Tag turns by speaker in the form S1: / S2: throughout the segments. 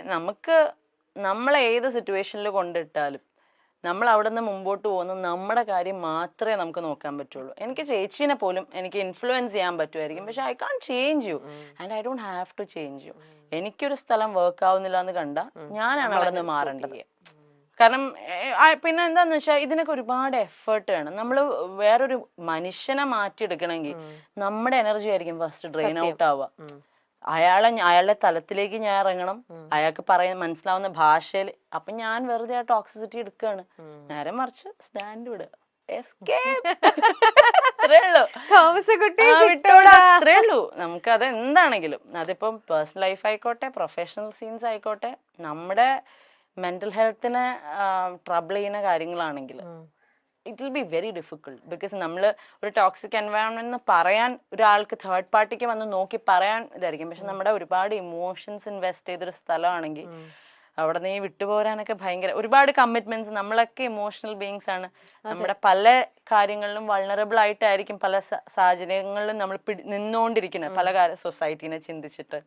S1: നമുക്ക് നമ്മളെ ഏത് സിറ്റുവേഷനിൽ കൊണ്ടിട്ടാലും നമ്മൾ അവിടെ നിന്ന് മുമ്പോട്ട് പോകുന്ന നമ്മുടെ കാര്യം മാത്രമേ നമുക്ക് നോക്കാൻ പറ്റുള്ളൂ. എനിക്ക് ചേച്ചീനെ പോലും എനിക്ക് ഇൻഫ്ലുവൻസ് ചെയ്യാൻ പറ്റുമായിരിക്കും, പക്ഷെ I can't change you and I don't have to change you. എനിക്കൊരു സ്ഥലം വർക്ക് ആവുന്നില്ല എന്ന് കണ്ട ഞാനാണ് അവിടെ നിന്ന് മാറേണ്ടത്. കാരണം പിന്നെ എന്താന്ന് വെച്ചാൽ ഇതിനൊക്കെ ഒരുപാട് എഫേർട്ട് വേണം. നമ്മൾ വേറൊരു മനുഷ്യനെ മാറ്റിയെടുക്കണമെങ്കിൽ നമ്മുടെ എനർജി ആയിരിക്കും ഫസ്റ്റ് ഡ്രെയിൻ ഔട്ട് ആവുക. അയാളുടെ തലത്തിലേക്ക് ഞാൻ ഇറങ്ങണം, അയാൾക്ക് പറയാൻ മനസ്സിലാവുന്ന ഭാഷയിൽ. അപ്പൊ ഞാൻ വെറുതെ ആ ടോക്സിസിറ്റി എടുക്കുകയാണ്. നേരെ മറിച്ച് സ്റ്റാൻഡ് വിടുക, അത്രേ ഉള്ളൂ. നമുക്ക് അത് എന്താണെങ്കിലും, അതിപ്പം പേഴ്സണൽ ലൈഫ് ആയിക്കോട്ടെ, പ്രൊഫഷണൽ സീൻസ് ആയിക്കോട്ടെ, നമ്മുടെ മെന്റൽ ഹെൽത്തിനെ ട്രബിൾ ചെയ്യുന്ന കാര്യങ്ങളാണെങ്കിൽ it will be very difficult. Because നമ്മൾ ഒരു ടോക്സിക് എൻവയോൺമെന്റ് എന്ന് പറയാൻ ഒരാൾക്ക് തേർഡ് പാർട്ടിക്ക് വന്ന് നോക്കി പറയാൻ ഇതായിരിക്കും, പക്ഷെ നമ്മുടെ ഒരുപാട് ഇമോഷൻസ് ഇൻവെസ്റ്റ് ചെയ്തൊരു സ്ഥലമാണെങ്കിൽ അവിടെ നിന്ന് ഈ വിട്ടുപോരാനൊക്കെ ഭയങ്കര ഒരുപാട് കമ്മിറ്റ്മെന്റ്സ്. നമ്മളൊക്കെ ഇമോഷണൽ ബീയിങ്സ് ആണ്. നമ്മുടെ പല കാര്യങ്ങളിലും വൾണറബിൾ ആയിട്ടായിരിക്കും പല സാഹചര്യങ്ങളിലും നമ്മൾ നിന്നുകൊണ്ടിരിക്കുന്നത്. പല സൊസൈറ്റീനെ ചിന്തിച്ചിട്ട്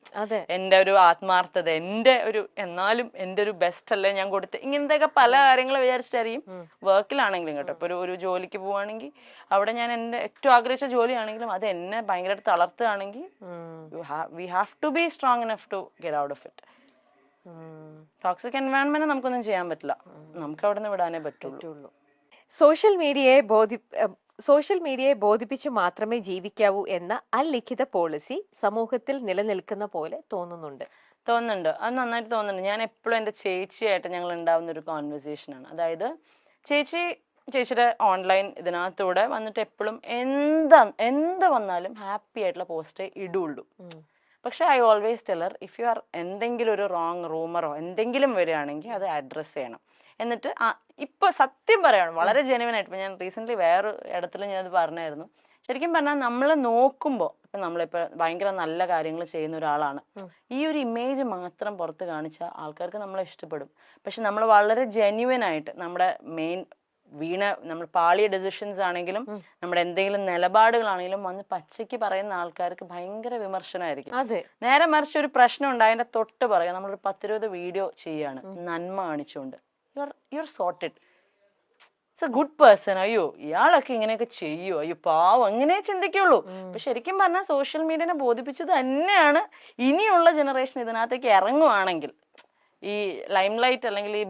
S1: എന്റെ ഒരു ആത്മാർത്ഥത, എന്റെ ഒരു എന്നാലും എന്റെ ഒരു ബെസ്റ്റ് അല്ലേ ഞാൻ കൊടുത്ത്, ഇങ്ങനത്തെയൊക്കെ പല കാര്യങ്ങൾ വിചാരിച്ചിട്ടായിരിക്കും വർക്കിലാണെങ്കിലും കേട്ടോ. ഇപ്പൊ ഒരു ജോലിക്ക് പോവാണെങ്കിൽ അവിടെ ഞാൻ എന്റെ ഏറ്റവും ആഗ്രഹിച്ച ജോലിയാണെങ്കിലും അത് എന്നെ ഭയങ്കരമായിട്ട് തളർത്തുകയാണെങ്കിൽ we have to be strong enough to get out of it. Toxic environment നമുക്കൊന്നും ചെയ്യാൻ പറ്റില്ല, നമുക്ക് അവിടെ നിന്ന് വിടാനേ പറ്റുള്ളൂ.
S2: സോഷ്യൽ മീഡിയയെ ബോധിപ്പിച്ച് മാത്രമേ ജീവിക്കാവൂ എന്ന അലിഖിത പോളിസി സമൂഹത്തിൽ നിലനിൽക്കുന്ന പോലെ തോന്നുന്നുണ്ട്.
S1: അത് നന്നായിട്ട് തോന്നുന്നുണ്ട്. ഞാൻ എപ്പോഴും എൻ്റെ ചേച്ചിയായിട്ട് ഞങ്ങൾ ഉണ്ടാവുന്ന ഒരു കോൺവെർസേഷനാണ്. അതായത് ചേച്ചിയുടെ ഓൺലൈൻ ഇതിനകത്തൂടെ വന്നിട്ട് എപ്പോഴും എന്ത് വന്നാലും ഹാപ്പി ആയിട്ടുള്ള പോസ്റ്റേ ഇടുള്ളൂ. പക്ഷെ I always teller, if you are എന്തെങ്കിലും ഒരു റോങ് റൂമറോ എന്തെങ്കിലും വരികയാണെങ്കിൽ അത് അഡ്രസ്സ് ചെയ്യണം. എന്നിട്ട് ഇപ്പൊ സത്യം പറയണം, വളരെ ജെനുവൻ ആയിട്ട്. ഇപ്പൊ ഞാൻ റീസെന്റ് വേറെ ഇടത്തിൽ ഞാനത് പറഞ്ഞായിരുന്നു. ശരിക്കും പറഞ്ഞാൽ നമ്മൾ നോക്കുമ്പോൾ ഇപ്പൊ നമ്മളിപ്പോ ഭയങ്കര നല്ല കാര്യങ്ങൾ ചെയ്യുന്ന ഒരാളാണ്, ഈ ഒരു ഇമേജ് മാത്രം പുറത്ത് കാണിച്ചാൽ ആൾക്കാർക്ക് നമ്മളെ ഇഷ്ടപ്പെടും. പക്ഷെ നമ്മൾ വളരെ ജെന്യുവൻ ആയിട്ട് നമ്മുടെ മെയിൻ നമ്മൾ പാളിയ ഡെസിഷൻസ് ആണെങ്കിലും നമ്മുടെ എന്തെങ്കിലും നിലപാടുകളാണെങ്കിലും വന്ന് പച്ചയ്ക്ക് പറയുന്ന ആൾക്കാർക്ക് ഭയങ്കര വിമർശനമായിരിക്കും. നേരെ മറിച്ച് ഒരു പ്രശ്നം ഉണ്ട്, അതിന്റെ തൊട്ട് പറയാം, നമ്മളൊരു 10-20 വീഡിയോ ചെയ്യാണ് നന്മ കാണിച്ചുകൊണ്ട്, you are sorted, it's A good person, അയ്യോ ഇയാളൊക്കെ ഇങ്ങനെയൊക്കെ ചെയ്യോ, അയ്യോ പാവം, അങ്ങനെ ചിന്തിക്കുള്ളൂ. അപ്പൊ ശരിക്കും പറഞ്ഞാൽ സോഷ്യൽ മീഡിയനെ ബോധിപ്പിച്ചത് തന്നെയാണ് ഇനിയുള്ള ജനറേഷൻ ഇതിനകത്തേക്ക് ഇറങ്ങുവാണെങ്കിൽ, ഈ ലൈം ലൈറ്റ് അല്ലെങ്കിൽ ഈ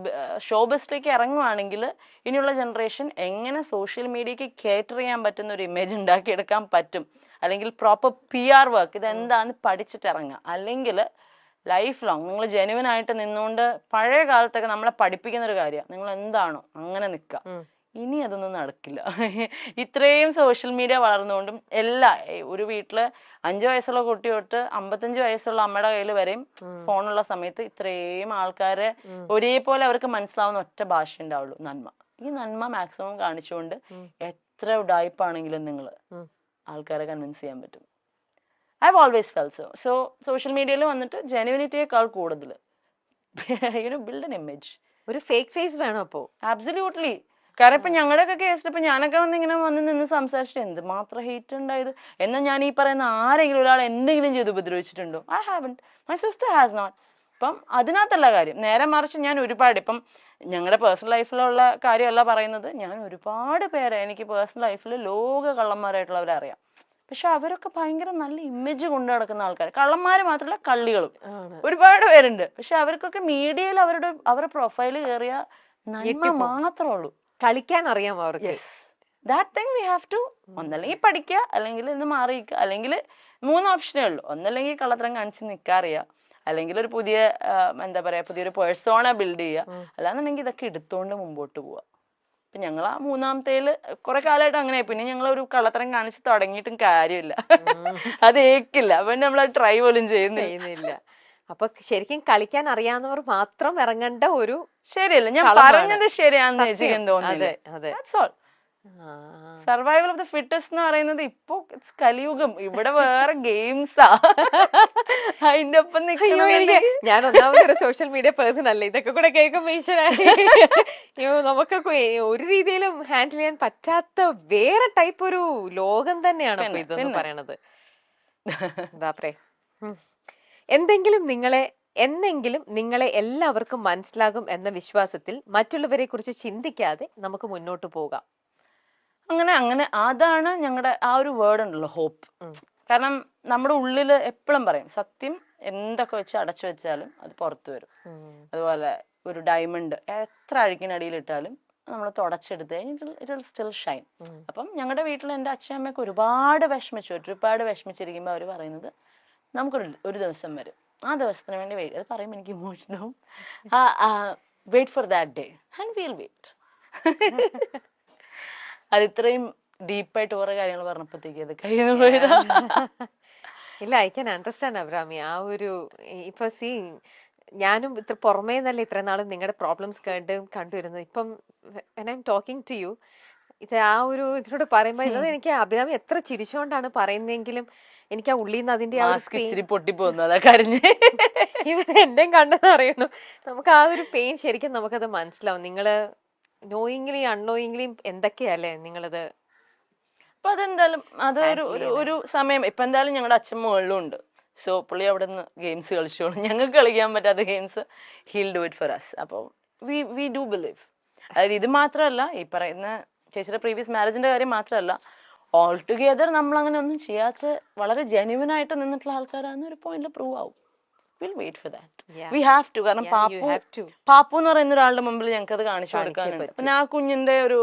S1: ഷോബിസിലേക്ക് ഇറങ്ങുവാണെങ്കിൽ ഇനിയുള്ള ജനറേഷൻ എങ്ങനെ സോഷ്യൽ മീഡിയക്ക് കേറ്റർ ചെയ്യാൻ പറ്റുന്ന ഒരു ഇമേജ് ഉണ്ടാക്കിയെടുക്കാൻ പറ്റും, അല്ലെങ്കിൽ പ്രോപ്പർ PR വർക്ക് ഇതെന്താന്ന് പഠിച്ചിട്ട് ഇറങ്ങുക. അല്ലെങ്കിൽ ലൈഫ് ലോങ് നിങ്ങൾ ജെനുവൻ ആയിട്ട് നിന്നുകൊണ്ട്, പഴയ കാലത്തൊക്കെ നമ്മളെ പഠിപ്പിക്കുന്ന ഒരു കാര്യമാണ് നിങ്ങൾ എന്താണോ അങ്ങനെ നിൽക്കുക. ഇനി അതൊന്നും നടക്കില്ല. ഇത്രയും സോഷ്യൽ മീഡിയ വളർന്നുകൊണ്ടും ഒരു വീട്ടില് 5 വയസ്സുള്ള കുട്ടി തൊട്ട് 55 വയസ്സുള്ള അമ്മയുടെ കയ്യിൽ വരെയും ഫോണുള്ള സമയത്ത് ഇത്രയും ആൾക്കാരെ ഒരേപോലെ അവർക്ക് മനസ്സിലാവുന്ന ഒറ്റ ഭാഷ ഉണ്ടാവുള്ളൂ, നന്മ. ഈ നന്മ മാക്സിമം കാണിച്ചുകൊണ്ട് എത്ര ഉഡായിപ്പാണെങ്കിലും നിങ്ങൾ ആൾക്കാരെ കൺവിൻസ് ചെയ്യാൻ പറ്റും. I have always felt so social മീഡിയയിൽ വന്നിട്ട് ജെനുവിനിറ്റിയേക്കാൾ കൂടുതൽ ബിൽഡ് എൻ ഇമേജ്,
S2: ഒരു ഫേക്ക് ഫേസ് വേണം. അപ്പോ
S1: ആബ്സല്യൂട്ട്ലി. കാരണം ഇപ്പൊ ഞങ്ങളുടെയൊക്കെ കേസിൽ ഇപ്പൊ ഞാനൊക്കെ വന്ന് നിന്ന് സംസാരിച്ചിട്ട് എന്ത് മാത്രം ഹേറ്റ് ഉണ്ടായത്. എന്നാൽ ഞാൻ ഈ പറയുന്ന ആരെങ്കിലും ഒരാൾ എന്തെങ്കിലും ചെയ്ത് ഉപദ്രവിച്ചിട്ടുണ്ടോ? I haven't, my sister has not. അപ്പം അതിനകത്തല്ല കാര്യം. നേരെ മറിച്ച് ഞാൻ ഒരുപാട്, ഇപ്പം ഞങ്ങളുടെ പേഴ്സണൽ ലൈഫിലുള്ള കാര്യമല്ല പറയുന്നത്, ഞാൻ ഒരുപാട് പേരെ എനിക്ക് പേഴ്സണൽ ലൈഫിൽ ലോക കള്ളന്മാരായിട്ടുള്ളവരെ അറിയാം. പക്ഷെ അവരൊക്കെ ഭയങ്കര നല്ല ഇമേജ് കൊണ്ടു നടക്കുന്ന ആൾക്കാർ, കള്ളന്മാര് മാത്രമല്ല കള്ളികളും ഒരുപാട് പേരുണ്ട്. പക്ഷെ അവർക്കൊക്കെ മീഡിയയിൽ അവരുടെ പ്രൊഫൈല് കയറിയ നന്മ മാത്രമേ ഉള്ളൂ.
S2: കളിക്കാൻ അറിയാം അവർക്ക്.
S1: That thing we have to, ഒന്നല്ലെങ്കിൽ പഠിക്കുക, അല്ലെങ്കിൽ ഇന്ന് മാറിയിക്കുക, അല്ലെങ്കിൽ 3 ഓപ്ഷനേ ഉള്ളൂ. ഒന്നല്ലെങ്കിൽ കള്ളത്തരം കാണിച്ച് നിൽക്കാറിയാം, അല്ലെങ്കിൽ ഒരു പുതിയൊരു പേഴ്സോണ ബിൽഡ് ചെയ്യുക, അല്ലാന്നുണ്ടെങ്കിൽ ഇതൊക്കെ എടുത്തോണ്ട് മുമ്പോട്ട് പോവുക. ഇപ്പൊ ഞങ്ങൾ ആ 3ാമത്തേല് കുറെ കാലമായിട്ട് അങ്ങനെ, പിന്നെ ഞങ്ങൾ ഒരു കള്ളത്തരം കാണിച്ച് തുടങ്ങിയിട്ടും കാര്യമില്ല, അത് ഏക്കില്ല. അപ്പൊ നമ്മൾ ട്രൈ പോലും ചെയ്യുന്നില്ല.
S2: അപ്പൊ ശരിക്കും കളിക്കാൻ അറിയാവുന്നവർ മാത്രം ഇറങ്ങേണ്ട ഒരു,
S1: ശരിയല്ല ഞാൻ പറഞ്ഞത് ശരിയാണെന്ന് ചേച്ചിക്ക് തോന്നുന്നില്ല. സർവൈവൽ ഓഫ് ദ ഫിറ്റസ്റ്റ് എന്ന് പറയുന്നത് ഇപ്പൊ കലിയുഗം, ഇവിടെ വേറെ ഗെയിംസാ അതിന്റെ ഒപ്പം
S2: ഞാൻ ഒന്നാമതൊരു സോഷ്യൽ മീഡിയ പേഴ്സൺ അല്ല, ഇതൊക്കെ കൂടെ കേൾക്കുമ്പോ നമുക്കൊക്കെ ഒരു രീതിയിലും ഹാൻഡിൽ ചെയ്യാൻ പറ്റാത്ത വേറെ ടൈപ്പ് ഒരു ലോകം തന്നെയാണ് ഇതെന്ന് പറയണത്. ബാപ്രേ. എന്തെങ്കിലും നിങ്ങളെ എന്നെങ്കിലും നിങ്ങളെ എല്ലാവർക്കും മനസ്സിലാകും എന്ന വിശ്വാസത്തിൽ മറ്റുള്ളവരെ കുറിച്ച് ചിന്തിക്കാതെ നമുക്ക് മുന്നോട്ട് പോകാം.
S1: അങ്ങനെ അങ്ങനെ അതാണ് ഞങ്ങളുടെ ആ ഒരു വേർഡ് ഉണ്ടല്ലോ, ഹോപ്പ്. കാരണം നമ്മുടെ ഉള്ളിൽ എപ്പോഴും പറയും സത്യം എന്തൊക്കെ വെച്ച് അടച്ചു വെച്ചാലും അത് പുറത്തു വരും. അതുപോലെ ഒരു ഡയമണ്ട് എത്ര അഴുക്കിനടിയിലിട്ടാലും നമ്മൾ തുടച്ചെടുത്ത് കഴിഞ്ഞാൽ ഇറ്റ് വിൽ സ്റ്റിൽ ഷൈൻ. അപ്പം ഞങ്ങളുടെ വീട്ടിൽ എൻ്റെ അച്ഛനമ്മയൊക്കെ ഒരുപാട് വിഷമിച്ചിരിക്കുമ്പോൾ അവർ പറയുന്നത് നമുക്കൊരു ദിവസം വരും, ആ ദിവസത്തിന് വേണ്ടി വെയിറ്റ്. അത് പറയുമ്പോൾ എനിക്ക് ഇമോഷനാവും. Wait for that day and will wait. അത് ഇത്രയും ഡീപ്പായിട്ട് കുറെ കാര്യങ്ങൾ പറഞ്ഞപ്പോഴത്തേക്ക് അത് കയ്യിൽ പോയതാ.
S2: ഇല്ല, ഐ ക്യാൻ അണ്ടർസ്റ്റാൻഡ് അബ്രാമി. ആ ഒരു ഇപ്പൊ ഞാനും ഇത്ര പുറമേ നല്ല ഇത്ര നാളും നിങ്ങളുടെ പ്രോബ്ലംസ് കണ്ടുവരുന്നത്. ഇപ്പം when I'm talking to you, ഇത് ആ ഒരു ഇതിനോട് പറയുമ്പോ ഇത് എനിക്ക് അഭിരാമി എത്ര ചിരിച്ചോണ്ടാണ് പറയുന്നെങ്കിലും എനിക്ക് ആ ഉള്ളിൽ നിന്ന് അതിന്റെ ആ
S1: ഇച്ചിരി പൊട്ടിപ്പോന്നു, അതാ കരഞ്ഞ്.
S2: ഇവർ എന്റെയും കണ്ടെന്ന് അറിയണം. നമുക്ക് ആ ഒരു പെയിൻ ശരിക്കും നമുക്കത് മനസ്സിലാവും. നിങ്ങള് നോയിങ്ലി അൺനോയിങ്ലിയും എന്തൊക്കെയല്ലേ നിങ്ങളത്.
S1: അപ്പൊ അതെന്തായാലും അത് ഒരു സമയം. ഇപ്പൊ എന്തായാലും ഞങ്ങളുടെ അച്ഛൻ മുകളിലും ഉണ്ട്. സോ പുള്ളി അവിടെ നിന്ന് ഗെയിംസ് കളിച്ചോളും. ഞങ്ങൾക്ക് കളിക്കാൻ പറ്റാത്ത games he'll do it for us. അപ്പോൾ വി ഡു ബിലീവ്. അതായത് ഇത് മാത്രമല്ല, ഈ പറയുന്ന ചേച്ചിയുടെ പ്രീവിയസ് മാരേജിന്റെ കാര്യം മാത്രമല്ല, ഓൾ ടുഗെദർ നമ്മൾ അങ്ങനെ ഒന്നും ചെയ്യാത്ത വളരെ ജെന്യുവൻ ആയിട്ട് നിന്നിട്ടുള്ള ആൾക്കാരാണെന്ന് ഒരു പോയിന്റിൽ പ്രൂവ് ആവും. Will wait for that. We have to. കാരണം പാപ്പു എന്ന് പറയുന്ന ഒരാളുടെ മുമ്പിൽ ഞങ്ങൾക്ക് അത് കാണിച്ചു കൊടുക്കാനുണ്ട്. പിന്നെ ആ കുഞ്ഞിന്റെ ഒരു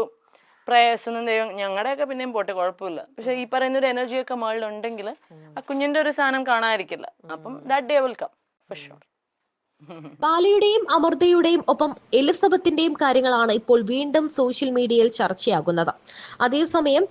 S1: പ്രയാസമൊന്നും ദൈവം ഞങ്ങളുടെയൊക്കെ പിന്നെയും പോട്ടെ, കുഴപ്പമില്ല. പക്ഷെ ഈ പറയുന്ന ഒരു എനർജിയൊക്കെ മുകളിലുണ്ടെങ്കിൽ ആ കുഞ്ഞിന്റെ ഒരു സാധനം കാണാതിരിക്കില്ല. അപ്പം that day will come for sure.
S3: ബാലയുടെയും അമൃതയുടെയും ഒപ്പം എലിസബത്തിന്റെയും കാര്യങ്ങളാണ് ഇപ്പോൾ വീണ്ടും സോഷ്യൽ മീഡിയയിൽ ചർച്ചയാകുന്നത്. അതേസമയം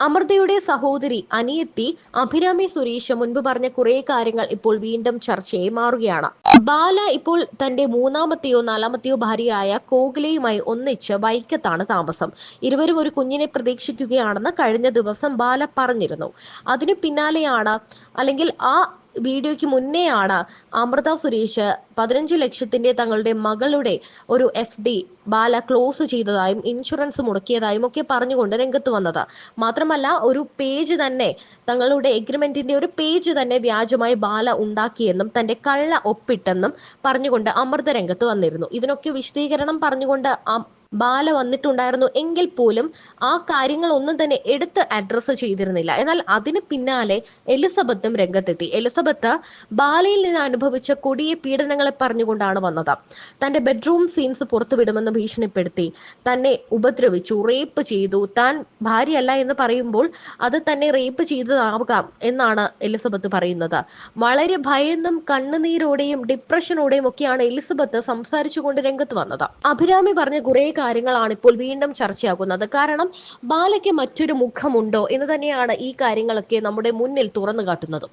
S3: അമൃതയുടെ സഹോദരി അനിയത്തി അഭിരാമി സുരേഷ് മുൻപ് പറഞ്ഞ കുറെ കാര്യങ്ങൾ ഇപ്പോൾ വീണ്ടും ചർച്ചയായി മാറുകയാണ്. ബാല ഇപ്പോൾ തന്റെ മൂന്നാമത്തെയോ നാലാമത്തെയോ ഭാര്യയായ കോകിലയുമായി ഒന്നിച്ച് വൈക്കത്താണ് താമസം. ഇരുവരും ഒരു കുഞ്ഞിനെ പ്രതീക്ഷിക്കുകയാണെന്ന് കഴിഞ്ഞ ദിവസം ബാല പറഞ്ഞിരുന്നു. അതിനു പിന്നാലെയാണ്, അല്ലെങ്കിൽ ആ വീഡിയോയ്ക്ക് മുന്നേയാണ് അമൃത സുരേഷ് 15 ലക്ഷത്തിന്റെ തങ്ങളുടെ മകളുടെ ഒരു FD ബാല ക്ലോസ് ചെയ്തതായും ഇൻഷുറൻസ് മുടക്കിയതായും ഒക്കെ പറഞ്ഞുകൊണ്ട് രംഗത്ത് വന്നത്. മാത്രമല്ല, ഒരു പേജ് തന്നെ, തങ്ങളുടെ എഗ്രിമെന്റിന്റെ ഒരു പേജ് തന്നെ വ്യാജമായി ബാല ഉണ്ടാക്കിയെന്നും തന്റെ കള്ള ഒപ്പിട്ടെന്നും പറഞ്ഞുകൊണ്ട് അമൃത രംഗത്ത് വന്നിരുന്നു. ഇതിനൊക്കെ വിശദീകരണം പറഞ്ഞുകൊണ്ട് ബാല വന്നിട്ടുണ്ടായിരുന്നു. എങ്കിൽ പോലും ആ കാര്യങ്ങളൊന്നും തന്നെ എടുത്ത് അഡ്രസ്സ് ചെയ്തിരുന്നില്ല. എന്നാൽ അതിന് പിന്നാലെ എലിസബത്തും രംഗത്തെത്തി. എലിസബത്ത് ബാലയിൽ നിന്ന് അനുഭവിച്ച കൊടിയ പീഡനങ്ങളെ പറഞ്ഞുകൊണ്ടാണ് വന്നത്. തന്റെ ബെഡ്റൂം സീൻസ് പുറത്തുവിടുമെന്ന് ഭീഷണിപ്പെടുത്തി, തന്നെ ഉപദ്രവിച്ചു, റേപ്പ് ചെയ്തു. താൻ ഭാര്യയല്ല എന്ന് പറയുമ്പോൾ അത് തന്നെ റേപ്പ് ചെയ്തതാകാം എന്നാണ് എലിസബത്ത് പറയുന്നത്. വളരെ ഭയന്നും കണ്ണുനീരോടെയും ഡിപ്രഷനോടെയും ഒക്കെയാണ് എലിസബത്ത് സംസാരിച്ചുകൊണ്ട് രംഗത്ത് വന്നത്. അഭിരാമി പറഞ്ഞ കുറെ കാര്യങ്ങളാണ് ഇപ്പോൾ വീണ്ടും ചർച്ചയാകുന്നത്. കാരണം ബാലയ്ക്ക് മറ്റൊരു മുഖമുണ്ടോ എന്ന് തന്നെയാണ് ഈ കാര്യങ്ങളൊക്കെ നമ്മുടെ മുന്നിൽ തുറന്നു കാട്ടുന്നത്.